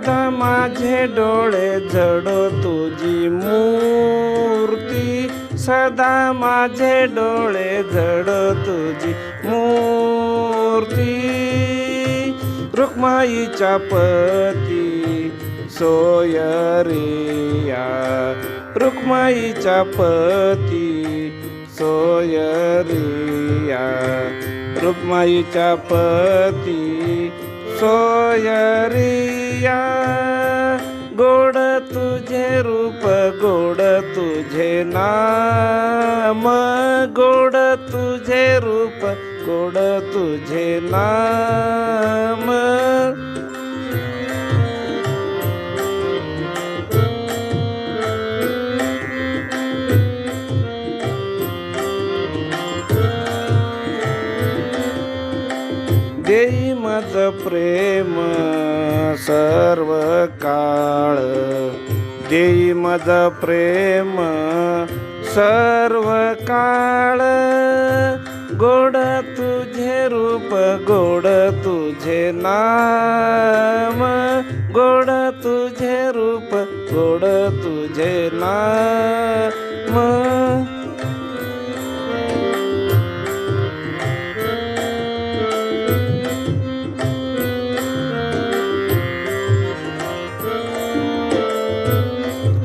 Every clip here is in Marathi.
सदा माझे डोळे जडो तुझी मूर्ती, सदा माझे डोळे जडो तुझी मूर्ती. रुक्माईच्या पती सोयरिया, रुक्माईच्या पती सोयरिया, रुक्माईच्या पती सोयरिया. गोड तुझे रूप गोड तुझे नाम, गोड तुझे रूप गोड तुझे नाम. देई मज प्रेम सर्व काळ, देई मज प्रेम सर्व काळ. गोड तुझे रूप गोड तुझे नाम, गोड तुझे रूप गोड तुझे नाम.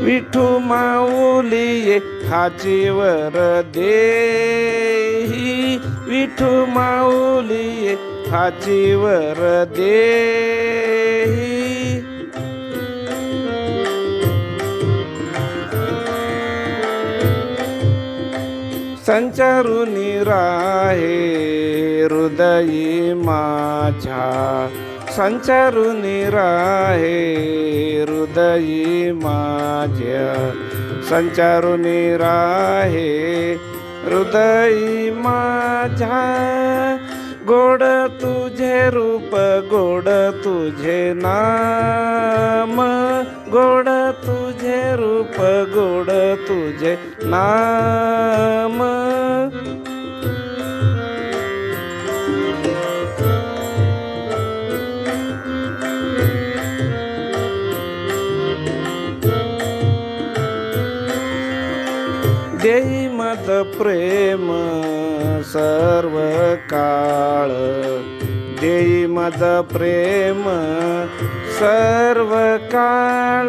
विठू माऊली हाचीवर देही, विठू माऊली हाचीवर देही. संचारुनी राहे हृदयी माझ्या, संचारुनी राहे हृदयी माझ्या, संचारुनी राहे हृदयी माझ्या. गोड तुझे रूप गोड तुझे नाम, गोड तुझे रूप गोड तुझे नाम. देई मज प्रेम सर्व काळ, देई मज प्रेम सर्व काळ.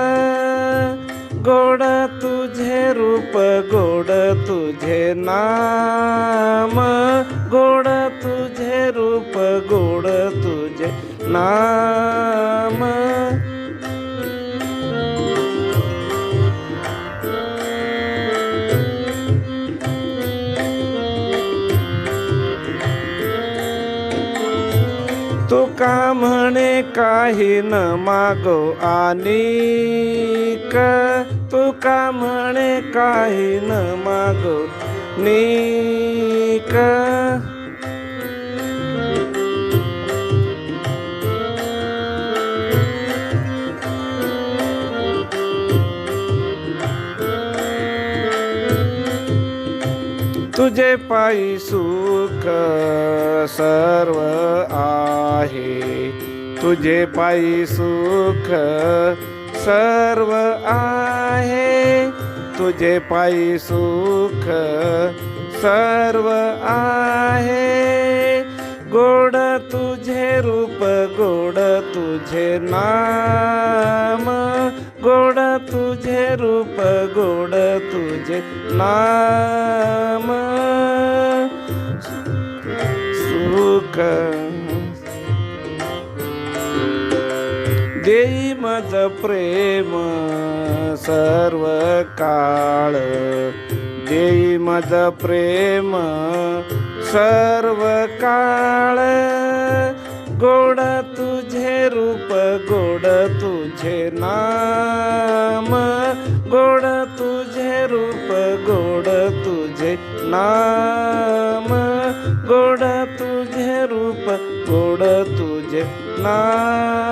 गोड तुझे रूप गोड तुझे नाम, गोड तुझे रूप गोड तुझे नाम. तुका म्हणे काही न मागो आणिक, तुका म्हणे काही न मागो नीक. तुझे पायी सुख सर्व आहे, तुझे पायी सुख सर्व आहे, तुझे पायी सुख सर्व आहे. गोड तुझे रूप गोड तुझे नाम, गोड तुझे रूप गोड तुझे नाम. सुख देई मज प्रेम सर्व काळ, देई मज प्रेम सर्व काळ. गोड तुझे रूप गोड तुझे नाम, गोड तुझे रूप गोड तुझे नाम, गोड तुझे रूप गोड तुझे नाम.